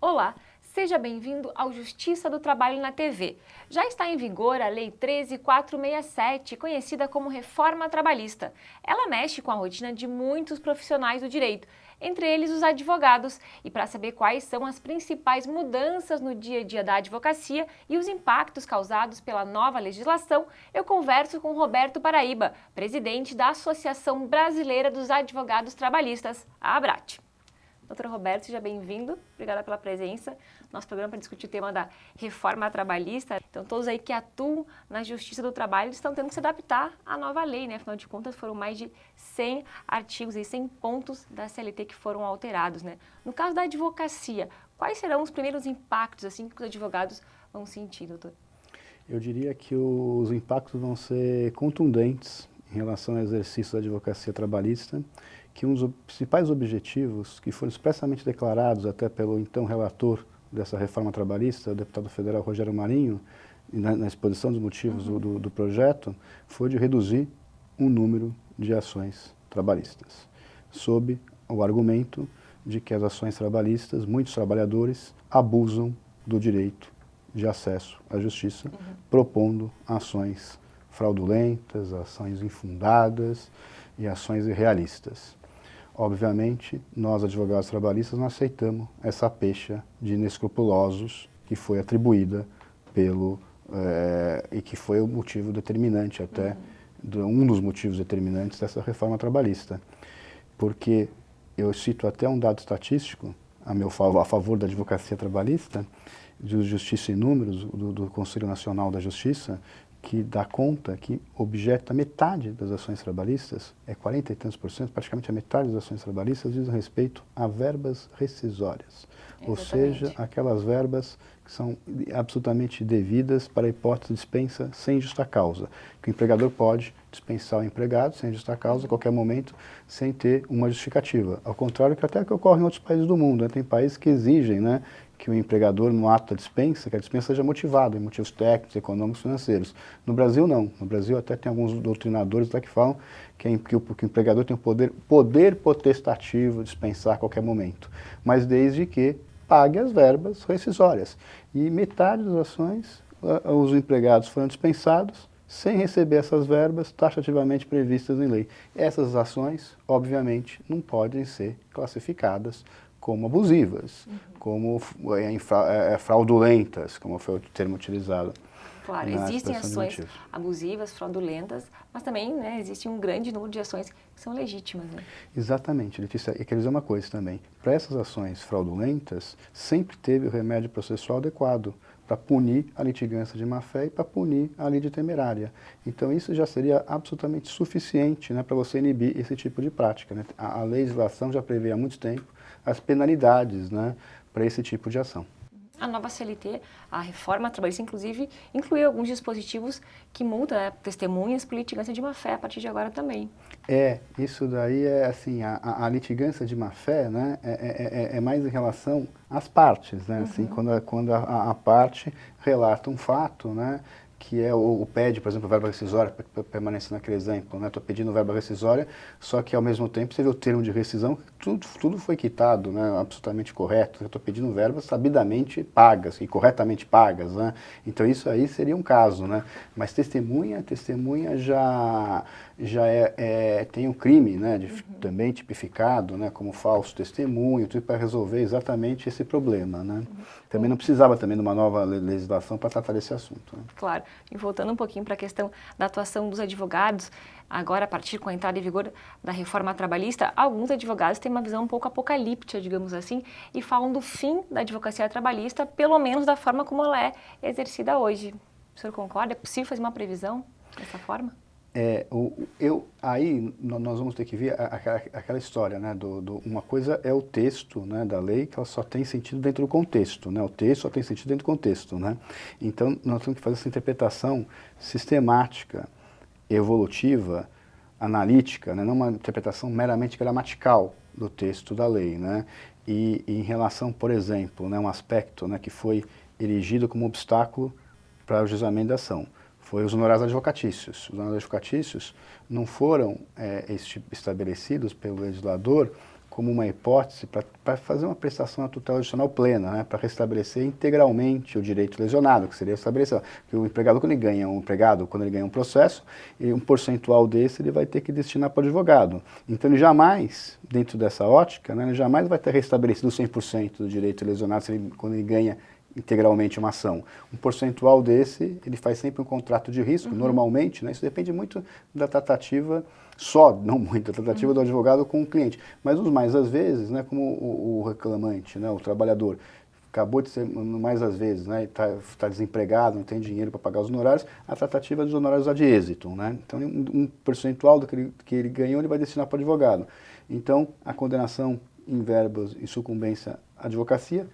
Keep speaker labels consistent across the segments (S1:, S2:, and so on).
S1: Olá, seja bem-vindo ao Justiça do Trabalho na TV. Já está em vigor a Lei 13.467, conhecida como Reforma Trabalhista. Ela mexe com a rotina de muitos profissionais do direito, entre eles os advogados. E para saber quais são as principais mudanças no dia a dia da advocacia e os impactos causados pela nova legislação, eu converso com Roberto Paraíba, presidente da Associação Brasileira dos Advogados Trabalhistas, a ABRAT. Doutor Roberto, seja bem-vindo. Obrigada pela presença. Nosso programa para discutir o tema da reforma trabalhista. Então, todos aí que atuam na Justiça do Trabalho estão tendo que se adaptar à nova lei, né? Afinal de contas, foram mais de 100 artigos e 100 pontos da CLT que foram alterados, né? No caso da advocacia, quais serão os primeiros impactos, assim, que os advogados vão sentir, doutor?
S2: Eu diria que os impactos vão ser contundentes em relação ao exercício da advocacia trabalhista, que um dos principais objetivos, que foram expressamente declarados até pelo então relator dessa reforma trabalhista, o deputado federal Rogério Marinho, na exposição dos motivos do projeto, foi de reduzir o número de ações trabalhistas, sob o argumento de que as ações trabalhistas, muitos trabalhadores abusam do direito de acesso à justiça, propondo ações fraudulentas, ações infundadas e ações irrealistas. Obviamente, nós, advogados trabalhistas, não aceitamos essa pecha de inescrupulosos que foi atribuída e que foi o motivo determinante até, um dos motivos determinantes dessa reforma trabalhista. Porque eu cito até um dado estatístico a favor da advocacia trabalhista, de Justiça e Números, do Conselho Nacional da Justiça, que dá conta que objeta metade das ações trabalhistas, 40 e tantos por cento, praticamente a metade das ações trabalhistas dizem respeito a verbas rescisórias. Exatamente. Ou seja, aquelas verbas que são absolutamente devidas para a hipótese de dispensa sem justa causa, que o empregador pode dispensar o empregado sem justa causa a qualquer momento, sem ter uma justificativa. Ao contrário, que até que ocorre em outros países do mundo, né? Tem países que exigem, né, que o empregador, no ato da dispensa, que a dispensa seja motivada em motivos técnicos, econômicos, financeiros. No Brasil, não. No Brasil, até tem alguns doutrinadores lá que falam que o empregador tem o poder potestativo de dispensar a qualquer momento, mas desde que pague as verbas rescisórias. E metade das ações, os empregados foram dispensados sem receber essas verbas taxativamente previstas em lei. Essas ações, obviamente, não podem ser classificadas como abusivas, como fraudulentas, como foi o termo utilizado.
S1: Claro, existem ações abusivas, fraudulentas, mas também, né, existe um grande número de ações que são legítimas, né?
S2: Exatamente, Letícia. E quero dizer uma coisa também. Para essas ações fraudulentas, sempre teve o remédio processual adequado para punir a litigância de má-fé e para punir a lide temerária. Então isso já seria absolutamente suficiente, né, para você inibir esse tipo de prática, né? A legislação já prevê há muito tempo as penalidades, né, para esse tipo de ação.
S1: A nova CLT, a reforma trabalhista, inclusive, incluiu alguns dispositivos que multam, né, testemunhas por litigância de má-fé a partir de agora também.
S2: Isso daí é assim, a litigância de má-fé, né, é mais em relação às partes, né, assim, quando a parte relata um fato, né, que é o pede, por exemplo, verba rescisória, permanecendo naquele exemplo, né? Estou pedindo verba rescisória, só que ao mesmo tempo você vê o termo de rescisão, tudo foi quitado, né? Absolutamente correto. Eu estou pedindo verbas sabidamente pagas e corretamente pagas, né? Então isso aí seria um caso, né? Mas testemunha já tem um crime, né? Também tipificado, né? Como falso testemunho, tudo para resolver exatamente esse problema, né? Também não precisava também de uma nova legislação para tratar desse assunto, né?
S1: Claro. E voltando um pouquinho para a questão da atuação dos advogados, agora a partir com a entrada em vigor da reforma trabalhista, alguns advogados têm uma visão um pouco apocalíptica, digamos assim, e falam do fim da advocacia trabalhista, pelo menos da forma como ela é exercida hoje. O senhor concorda? É possível fazer uma previsão dessa forma?
S2: Aí nós vamos ter que ver aquela história, né, uma coisa é o texto, né, da lei, que ela só tem sentido dentro do contexto, né, o texto só tem sentido dentro do contexto, né, então nós temos que fazer essa interpretação sistemática, evolutiva, analítica, né, não uma interpretação meramente gramatical do texto da lei, né, e em relação, por exemplo, né, um aspecto, né, que foi erigido como obstáculo para o juizamento da ação. Foi os honorários advocatícios. Os honorários advocatícios não foram estabelecidos pelo legislador como uma hipótese para fazer uma prestação à tutela judicial plena, né, para restabelecer integralmente o direito lesionado, que seria estabelecer que o empregado, quando ele ganha um processo, e um percentual desse ele vai ter que destinar para o advogado. Então ele jamais, dentro dessa ótica, né, ele jamais vai ter restabelecido 100% do direito lesionado quando ele ganha integralmente uma ação. Um percentual desse, ele faz sempre um contrato de risco, normalmente, né, isso depende muito da tratativa, não muito, da tratativa do advogado com o cliente, mas os mais às vezes, né, como o reclamante, né, o trabalhador, acabou de ser, mais às vezes, né, está desempregado, não tem dinheiro para pagar os honorários, a tratativa dos honorários ad exitum, né, então um percentual do que ele ganhou, ele vai destinar para o advogado. Então, a condenação em verbas e sucumbência à advocacia,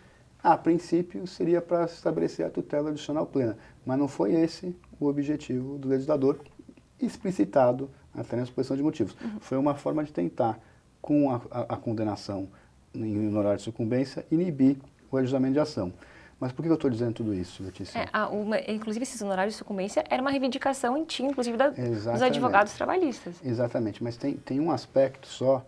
S2: a princípio, seria para estabelecer a tutela adicional plena, mas não foi esse o objetivo do legislador, explicitado até na exposição de motivos. Foi uma forma de tentar, com a condenação em honorário de sucumbência, inibir o ajustamento de ação. Mas por que eu estou dizendo tudo isso, Letícia?
S1: Inclusive, esses honorários de sucumbência era uma reivindicação em ti, inclusive, dos
S2: Exatamente.
S1: advogados trabalhistas.
S2: Exatamente, mas tem um aspecto só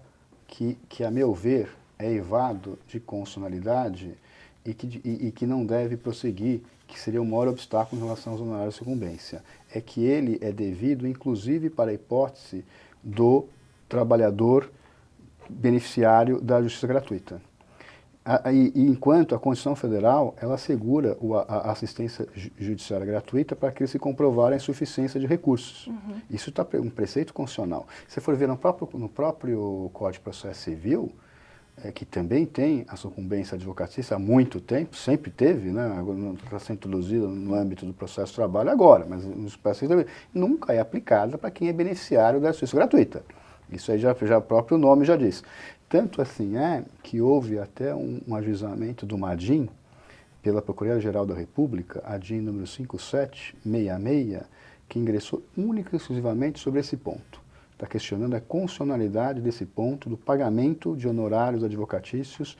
S2: que, a meu ver, é evado de constitucionalidade e que não deve prosseguir, que seria o maior obstáculo em relação aos honorários de sucumbência. É que ele é devido, inclusive, para a hipótese do trabalhador beneficiário da justiça gratuita. E enquanto a Constituição Federal, ela assegura a assistência judiciária gratuita para aqueles que comprovarem a insuficiência de recursos. Isso está um preceito constitucional. Se você for ver no próprio Código de Processo Civil, que também tem a sucumbência advocatícia há muito tempo, sempre teve, né? Não está sendo introduzida no âmbito do processo de trabalho agora, mas nos processos nunca é aplicada para quem é beneficiário da justiça gratuita. Isso aí já o próprio nome já diz. Tanto assim é que houve até um ajuizamento do MADIM pela Procuradoria-Geral da República, a DIN número 5766, que ingressou única e exclusivamente sobre esse ponto. Está questionando a constitucionalidade desse ponto do pagamento de honorários advocatícios,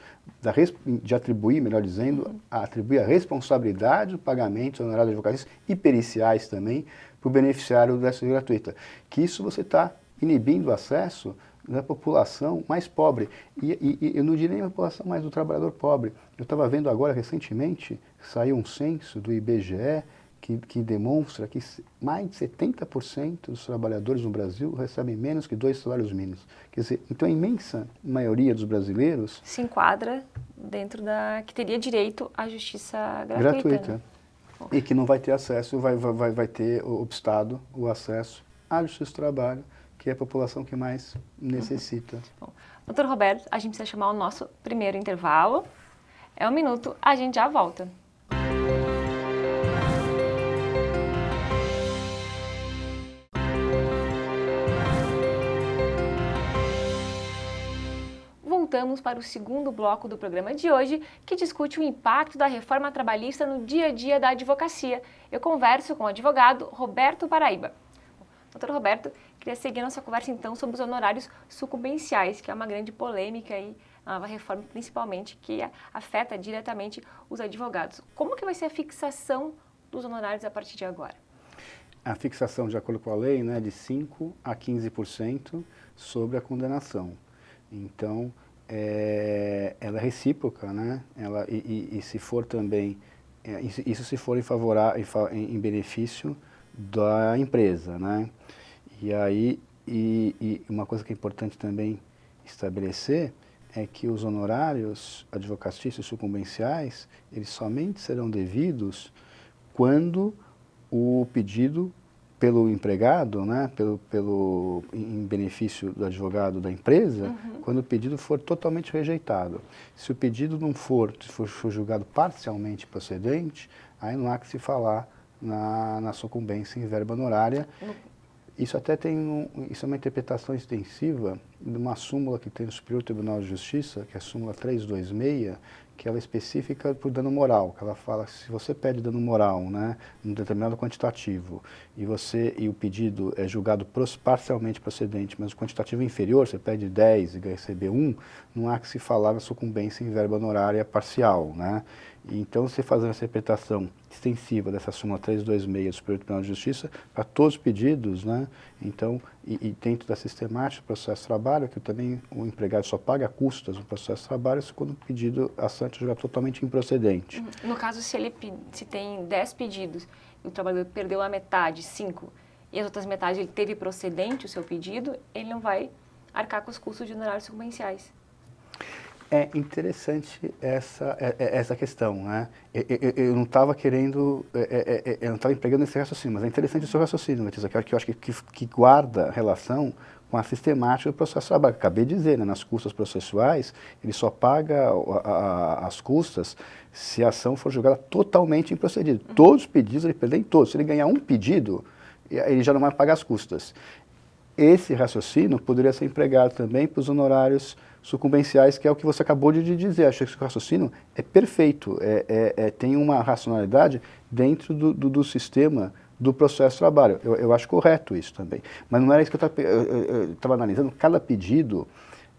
S2: de atribuir, melhor dizendo, atribuir a responsabilidade do pagamento de honorários advocatícios e periciais também para o beneficiário da justiça gratuita. Que isso você está inibindo o acesso da população mais pobre. E eu não diria nem a população mais do trabalhador pobre. Eu estava vendo agora, recentemente, saiu um censo do IBGE que demonstra que mais de 70% dos trabalhadores no Brasil recebem menos que 2 salários mínimos. Quer dizer, então a imensa maioria dos brasileiros
S1: se enquadra dentro que teria direito à justiça gratuita. Né?
S2: E que não vai ter acesso, vai ter obstado o acesso à justiça do trabalho, que é a população que mais necessita.
S1: Bom, doutor Roberto, a gente precisa chamar o nosso primeiro intervalo. É 1 minuto, a gente já volta. Voltamos para o segundo bloco do programa de hoje, que discute o impacto da reforma trabalhista no dia a dia da advocacia. Eu converso com o advogado Roberto Paraíba. Doutor Roberto, queria seguir a nossa conversa então sobre os honorários sucumbenciais, que é uma grande polêmica aí, a nova reforma principalmente, que afeta diretamente os advogados. Como que vai ser a fixação dos honorários a partir de agora?
S2: A fixação, de acordo com a lei, né, de 5% a 15% sobre a condenação. Então, ela é recíproca, né? E se for também, isso se for em benefício da empresa, né? E aí, uma coisa que é importante também estabelecer é que os honorários advocatícios sucumbenciais, eles somente serão devidos quando o pedido pelo empregado, né, em benefício do advogado da empresa, quando o pedido for totalmente rejeitado. Se o pedido não for julgado parcialmente procedente, aí não há que se falar na sucumbência em verba honorária. Isso até isso é uma interpretação extensiva de uma súmula que tem no Superior Tribunal de Justiça, que é a súmula 326, que ela é específica por dano moral, que ela fala que se você pede dano moral, né, um determinado quantitativo, e o pedido é julgado parcialmente procedente, mas o quantitativo é inferior, você pede 10 e vai receber 1, não há que se falar na sucumbência em verba honorária parcial, né? Então, você fazendo essa interpretação extensiva dessa súmula 326 do Superior Tribunal de Justiça, para todos os pedidos, né, então e dentro da sistemática do processo de trabalho, que também o empregado só paga custas no processo de trabalho quando o pedido a Santos jogar totalmente improcedente.
S1: No caso, se tem 10 pedidos e o trabalhador perdeu a metade, 5, e as outras metades ele teve procedente o seu pedido, ele não vai arcar com os custos de honorários sucumbenciais.
S2: É interessante essa questão, né? Eu não estava querendo, eu não estava empregando esse raciocínio, mas é interessante o seu raciocínio, Letícia, que eu acho que guarda relação com a sistemática do processo de trabalho. Acabei de dizer, né, nas custas processuais, ele só paga as custas se a ação for julgada totalmente improcedida. Todos os pedidos, ele perdeu em todos. Se ele ganhar um pedido, ele já não vai pagar as custas. Esse raciocínio poderia ser empregado também para os honorários sucumbenciais, que é o que você acabou de dizer. Acho que esse raciocínio é perfeito, tem uma racionalidade dentro do sistema do processo de trabalho. Eu acho correto isso também. Mas não era isso que eu estava analisando. Cada pedido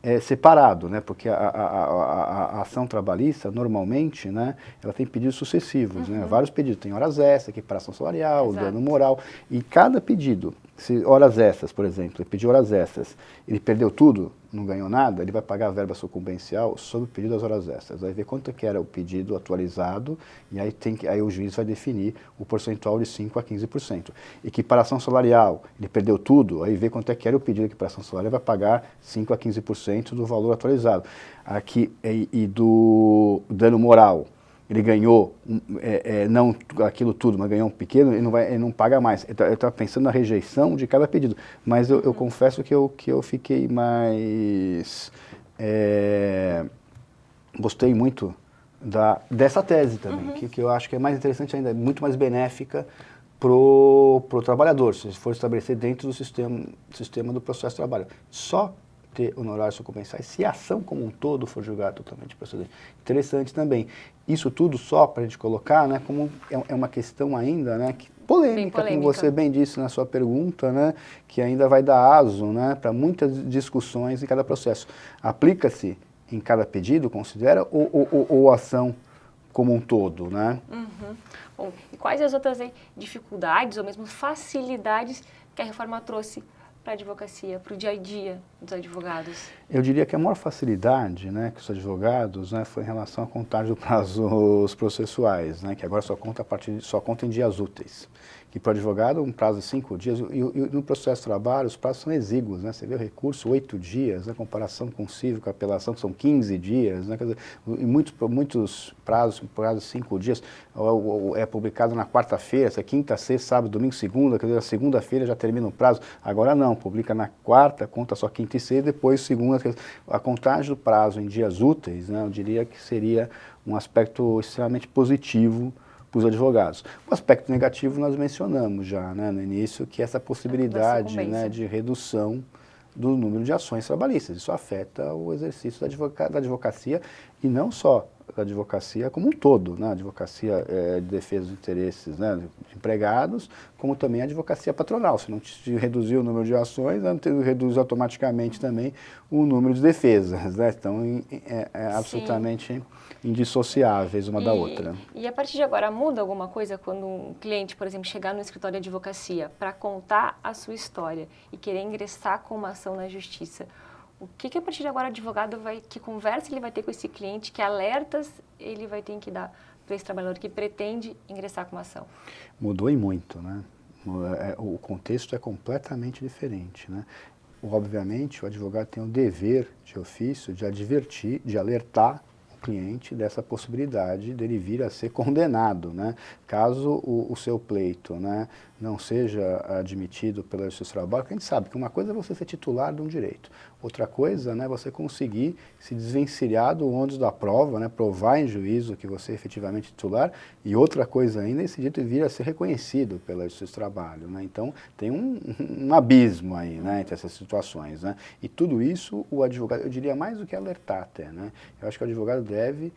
S2: é separado, né? Porque a ação trabalhista, normalmente, né, ela tem pedidos sucessivos, né? Vários pedidos. Tem horas extras, equiparação salarial, dano moral. E cada pedido, se horas extras, por exemplo, ele pediu horas extras, ele perdeu tudo, não ganhou nada, ele vai pagar a verba sucumbencial sobre o pedido das horas extras. Vai ver quanto que era o pedido atualizado e aí o juiz vai definir o percentual de 5% a 15%. Equiparação salarial, ele perdeu tudo, aí vê quanto é que era o pedido de equiparação salarial, vai pagar 5% a 15% do valor atualizado. Aqui, e do dano moral, ele ganhou não aquilo tudo, mas ganhou um pequeno, ele não paga mais. Eu estava pensando na rejeição de cada pedido, mas eu confesso que eu fiquei mais... gostei muito dessa tese também, que eu acho que é mais interessante ainda, muito mais benéfica para o trabalhador, se for estabelecer dentro do sistema do processo de trabalho. Só ter honorários sucumbenciais se a ação como um todo for julgada totalmente procedente. Interessante também. Isso tudo só para a gente colocar, né, como é uma questão ainda, né, polêmica, como você bem disse na sua pergunta, né, que ainda vai dar aso, né, para muitas discussões em cada processo. Aplica-se em cada pedido, considera, ou ação como um todo, né?
S1: Bom, e quais as outras dificuldades ou mesmo facilidades que a reforma trouxe para a advocacia, para o dia a dia dos advogados?
S2: Eu diria que a maior facilidade, né, que os advogados, né, foi em relação à contagem dos prazos processuais, né, que agora só conta em dias úteis. Que para o advogado um prazo de 5 dias, e no processo de trabalho os prazos são exíguos, né, você vê o recurso 8 dias, na comparação com o cível, com a apelação, que são 15 dias, né, quer dizer, em muitos prazos 5 dias, é publicado na quarta-feira, quinta, sexta, sábado, domingo, segunda, quer dizer, a segunda-feira já termina o prazo. Agora não, publica na quarta, conta só quinta e sexta, depois segunda. A contagem do prazo em dias úteis, né, eu diria que seria um aspecto extremamente positivo para os advogados. O aspecto negativo nós mencionamos já, né, no início, que é essa possibilidade, né, de redução do número de ações trabalhistas. Isso afeta o exercício da advocacia, e não só da advocacia como um todo, né? A advocacia de defesa dos interesses, né, de empregados, como também a advocacia patronal. Se não reduzir o número de ações, reduz automaticamente também o número de defesas, né? Então, absolutamente indissociáveis uma da outra.
S1: E a partir de agora, muda alguma coisa quando um cliente, por exemplo, chegar no escritório de advocacia para contar a sua história e querer ingressar com uma ação na justiça? O que a partir de agora o advogado que conversa ele vai ter com esse cliente, que alertas ele vai ter que dar para esse trabalhador que pretende ingressar com uma ação?
S2: Mudou e muito, né? O contexto é completamente diferente, né? Obviamente, o advogado tem o dever de ofício de advertir, de alertar o cliente dessa possibilidade dele vir a ser condenado, né? Caso o seu pleito, né, não seja admitido pela Justiça do Trabalho, porque a gente sabe que uma coisa é você ser titular de um direito, outra coisa, né, você conseguir se desvencilhar do ônus da prova, né, provar em juízo que você é efetivamente titular, e outra coisa ainda, esse direito vir a ser reconhecido pela Justiça do Trabalho, né? Então tem um abismo aí, né, entre essas situações, né? E tudo isso o advogado, eu diria mais do que alertar até, né? Eu acho que o advogado deve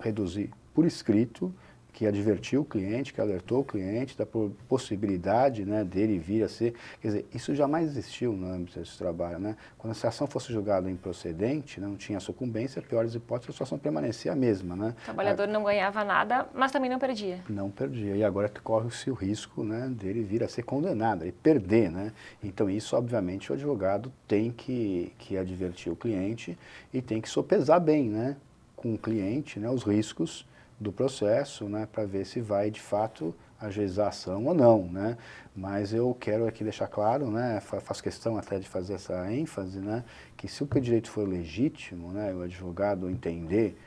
S2: reduzir por escrito que advertiu o cliente, que alertou o cliente da possibilidade, né, dele vir a ser... Quer dizer, isso jamais existiu no âmbito desse trabalho, né? Quando essa ação fosse julgada improcedente, não tinha sucumbência, piores hipóteses, a situação permanecia a mesma, né?
S1: O trabalhador não ganhava nada, mas também não perdia.
S2: Não perdia. E agora corre-se o risco, né, dele vir a ser condenado, e perder, né? Então isso, obviamente, o advogado tem que advertir o cliente e tem que sopesar bem, né, com o cliente, né, os riscos do processo, né, para ver se vai de fato ajuizar a ação ou não, né? Mas eu quero aqui deixar claro, né, faço questão até de fazer essa ênfase, né, que se o direito for legítimo, né, o advogado entender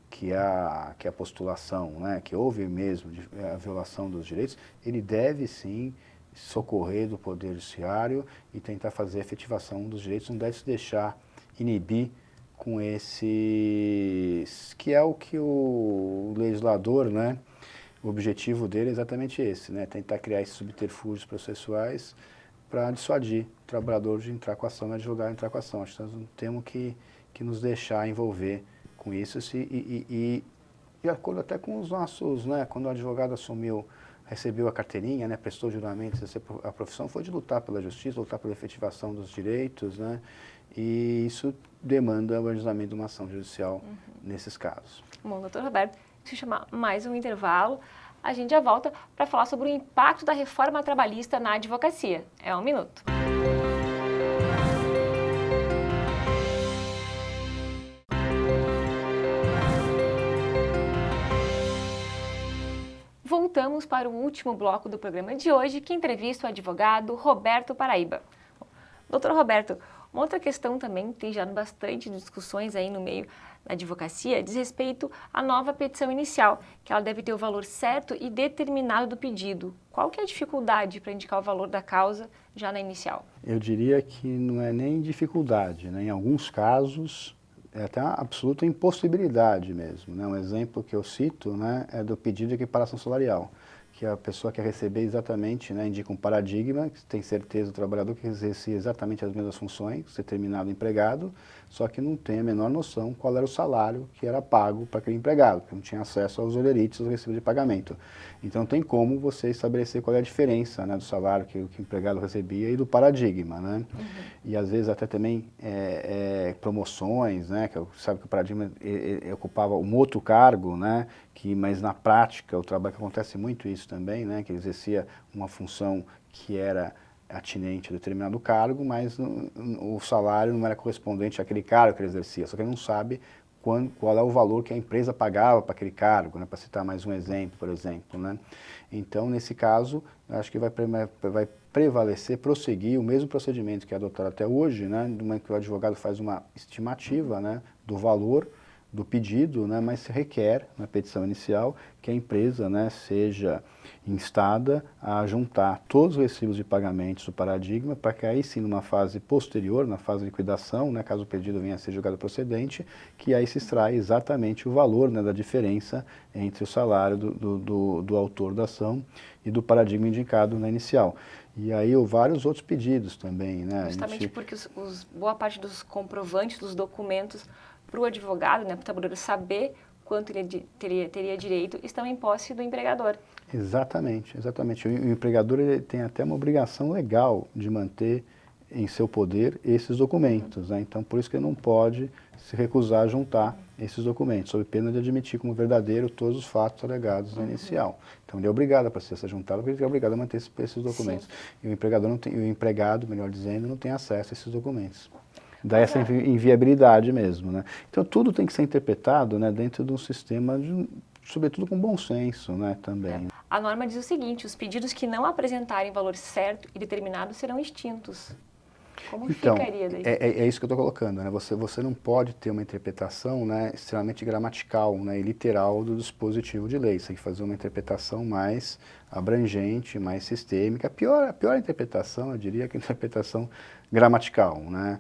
S2: que a postulação, né, que houve mesmo a violação dos direitos, ele deve sim socorrer do Poder Judiciário e tentar fazer a efetivação dos direitos, não deve se deixar inibir com esses, que é o que o legislador, né, o objetivo dele é exatamente esse, né, tentar criar esses subterfúgios processuais para dissuadir o trabalhador de entrar com a ação, o advogado entrar com a ação. Acho que nós não temos que nos deixar envolver com isso e de acordo até com os nossos, né, quando o advogado assumiu, recebeu a carteirinha, né, prestou juramento, a profissão foi de lutar pela justiça, lutar pela efetivação dos direitos, né, e isso demanda o ajuizamento de uma ação judicial nesses casos.
S1: Bom, doutor Roberto, deixa eu chamar mais um intervalo. A gente já volta para falar sobre o impacto da reforma trabalhista na advocacia. É 1 minuto. Voltamos para o último bloco do programa de hoje, que entrevista o advogado Roberto Paraíba. Doutor Roberto, uma outra questão também que tem gerado bastante discussões aí no meio da advocacia diz respeito à nova petição inicial, que ela deve ter o valor certo e determinado do pedido. Qual que é a dificuldade para indicar o valor da causa já na inicial?
S2: Eu diria que não é nem dificuldade, né? Em alguns casos é até uma absoluta impossibilidade mesmo, né? Um exemplo que eu cito, né, é do pedido de equiparação salarial, que a pessoa quer receber exatamente, né, indica um paradigma, que tem certeza o trabalhador que exercia exatamente as mesmas funções, determinado empregado, só que não tem a menor noção qual era o salário que era pago para aquele empregado, porque não tinha acesso aos olerites, aos recibos de pagamento. Então não tem como você estabelecer qual é a diferença, né, do salário que o empregado recebia e do paradigma, né? E às vezes até também promoções, né, que sabe que o paradigma ocupava um outro cargo, né, mas na prática o trabalho, que acontece muito isso também, né, que ele exercia uma função que era atinente a determinado cargo, mas o salário não era correspondente àquele cargo que ele exercia, só que ele não sabe qual é o valor que a empresa pagava para aquele cargo, né, para citar mais um exemplo, por exemplo, né. Então, nesse caso, eu acho que vai prevalecer, prosseguir o mesmo procedimento que é adotado até hoje, né, que o advogado faz uma estimativa, né, do valor do pedido, né, mas se requer, na petição inicial, que a empresa, né, seja instada a juntar todos os recibos de pagamentos do paradigma, para que aí sim, numa fase posterior, na fase de liquidação, né, caso o pedido venha a ser julgado procedente, que aí se extrai exatamente o valor, né, da diferença entre o salário do autor da ação e do paradigma indicado na inicial. E aí houve vários outros pedidos também, né?
S1: Justamente porque boa parte dos comprovantes, dos documentos, para o advogado, né, para o trabalhador saber quanto ele teria direito, estão em posse do empregador.
S2: Exatamente, exatamente. O empregador ele tem até uma obrigação legal de manter em seu poder esses documentos, né? Então, por isso que ele não pode se recusar a juntar esses documentos, sob pena de admitir como verdadeiro todos os fatos alegados na inicial. Então, ele é obrigado a processar juntado, porque ele é obrigado a manter esses documentos. Sim. E o empregador não tem, o empregado, melhor dizendo, não tem acesso a esses documentos. Dá essa inviabilidade mesmo, né? Então, tudo tem que ser interpretado, né, dentro de um sistema, sobretudo com bom senso, né, também.
S1: A norma diz o seguinte: os pedidos que não apresentarem valor certo e determinado serão extintos. Como
S2: então,
S1: ficaria daí?
S2: É isso que eu estou colocando, né? Você não pode ter uma interpretação, né, extremamente gramatical, né, e literal do dispositivo de lei. Você tem que fazer uma interpretação mais abrangente, mais sistêmica. A pior interpretação, eu diria, que a interpretação gramatical, né?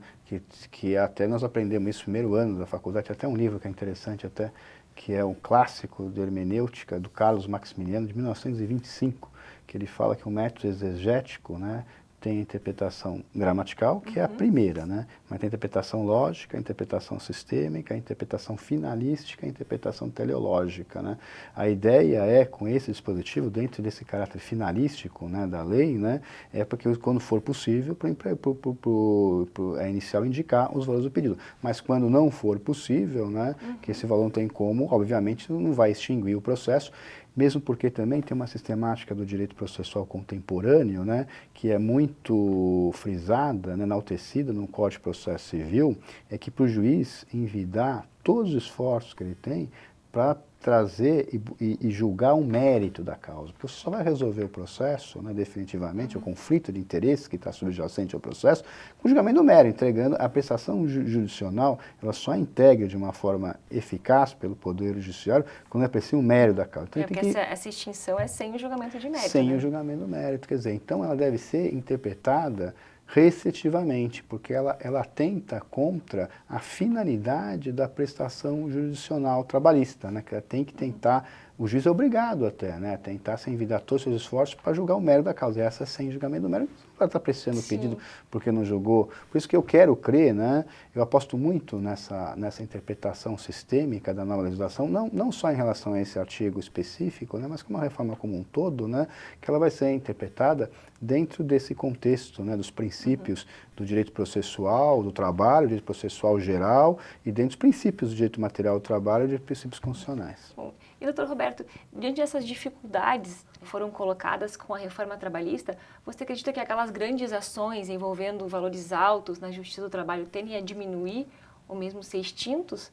S2: Que até nós aprendemos isso no primeiro ano da faculdade. Tem até um livro que é interessante, até, que é um clássico de hermenêutica do Carlos Maximiliano, de 1925, que ele fala que o método exegético, né, tem a interpretação gramatical, que é a primeira, né? Mas tem a interpretação lógica, a interpretação sistêmica, a interpretação finalística, a interpretação teleológica, né? A ideia é, com esse dispositivo, dentro desse caráter finalístico, né, da lei, né, é porque quando for possível, para inicial indicar os valores do pedido. Mas quando não for possível, né, que esse valor não tem como, obviamente não vai extinguir o processo, mesmo porque também tem uma sistemática do direito processual contemporâneo, né, que é muito frisada, né, enaltecida no Código de Processo Civil, é que para o juiz envidar todos os esforços que ele tem para trazer e julgar o mérito da causa. Porque você só vai resolver o processo, né, definitivamente, o conflito de interesse que está subjacente ao processo, com o julgamento do mérito, entregando a prestação judicional, ela só integra de uma forma eficaz pelo Poder Judiciário quando é preciso o mérito da causa. Então,
S1: porque essa extinção é sem o julgamento de mérito.
S2: Sem
S1: o
S2: julgamento do mérito, quer dizer, então ela deve ser interpretada restritivamente, porque ela atenta contra a finalidade da prestação jurisdicional trabalhista, né? Que ela tem que tentar, o juiz é obrigado até, né? Tentar se envidar todos os seus esforços para julgar o mérito da causa. E essa sem julgamento do mérito, ela está apreciando o pedido porque não julgou. Por isso que eu quero crer, né? Eu aposto muito nessa interpretação sistêmica da nova legislação, não só em relação a esse artigo específico, né? Mas como uma reforma como um todo, né? Que ela vai ser interpretada dentro desse contexto, né? Dos princípios do direito processual, do trabalho, do direito processual geral e dentro dos princípios do direito material do trabalho e dos princípios constitucionais.
S1: Bom, e, doutor Roberto, diante dessas dificuldades que foram colocadas com a reforma trabalhista, você acredita que aquelas grandes ações envolvendo valores altos na Justiça do Trabalho tendem a diminuir ou mesmo ser extintos?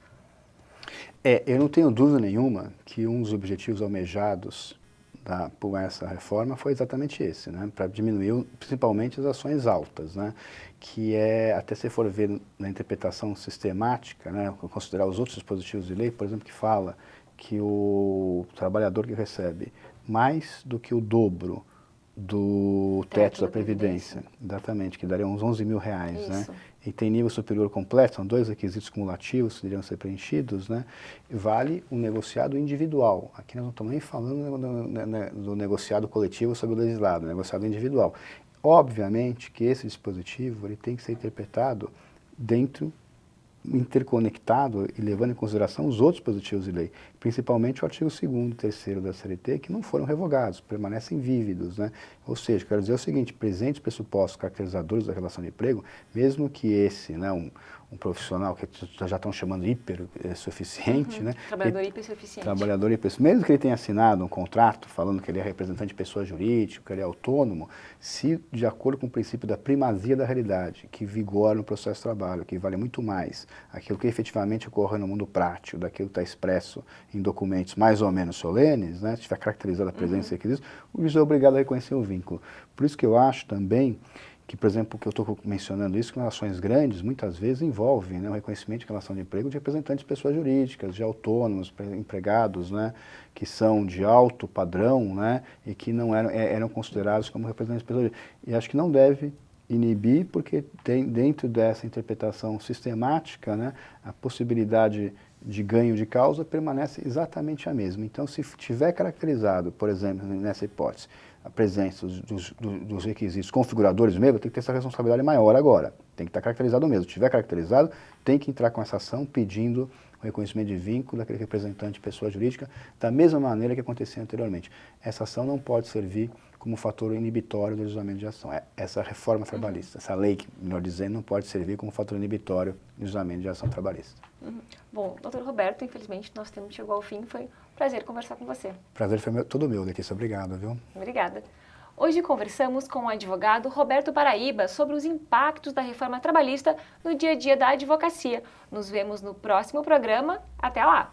S2: Eu não tenho dúvida nenhuma que um dos objetivos almejados por essa reforma foi exatamente esse, né? Para diminuir principalmente as ações altas, né? Que é, até se for ver na interpretação sistemática, né? Considerar os outros dispositivos de lei, por exemplo, que fala que o trabalhador que recebe mais do que o dobro do teto da Previdência, exatamente, que daria uns 11 mil reais, né? E tem nível superior completo, são 2 requisitos cumulativos que deveriam ser preenchidos, né? Vale o negociado individual. Aqui nós não estamos nem falando do negociado coletivo sobre o legislado, negociado individual. Obviamente que esse dispositivo ele tem que ser interpretado interconectado e levando em consideração os outros dispositivos de lei, principalmente o artigo 2º e 3º da CLT, que não foram revogados, permanecem vívidos, né? Ou seja, quero dizer o seguinte, presentes pressupostos caracterizadores da relação de emprego, mesmo que esse, né, um profissional que já estão chamando hipersuficiente, né?
S1: Trabalhador hipersuficiente.
S2: Trabalhador hipersuficiente. Mesmo que ele tenha assinado um contrato falando que ele é representante de pessoa jurídica, que ele é autônomo, se de acordo com o princípio da primazia da realidade, que vigora no processo de trabalho, que vale muito mais aquilo que efetivamente ocorre no mundo prático, daquilo que está expresso em documentos mais ou menos solenes, né? Se tiver caracterizada a presença de requisitos, o juiz é obrigado a reconhecer o vínculo. Por isso que eu acho também que, por exemplo, que eu estou mencionando isso, que relações grandes muitas vezes envolvem, né, o reconhecimento de relação de emprego de representantes de pessoas jurídicas, de autônomos, empregados, né, que são de alto padrão, né, e que não eram considerados como representantes de pessoas jurídicas. E acho que não deve inibir, porque tem dentro dessa interpretação sistemática, né, a possibilidade de ganho de causa permanece exatamente a mesma. Então, se tiver caracterizado, por exemplo, nessa hipótese, a presença dos requisitos configuradores mesmo, tem que ter essa responsabilidade maior agora. Tem que estar caracterizado mesmo. Se tiver caracterizado, tem que entrar com essa ação pedindo o reconhecimento de vínculo daquele representante de pessoa jurídica, da mesma maneira que acontecia anteriormente. Essa ação não pode servir como fator inibitório do legislamento de ação. Essa reforma trabalhista, essa lei, melhor dizendo, não pode servir como fator inibitório do legislamento de ação trabalhista.
S1: Bom, doutor Roberto, infelizmente nosso tempo chegou ao fim, foi um prazer conversar com você.
S2: Prazer foi todo meu, Letícia. Obrigado, viu?
S1: Obrigada. Hoje conversamos com o advogado Roberto Paraíba sobre os impactos da reforma trabalhista no dia a dia da advocacia. Nos vemos no próximo programa. Até lá!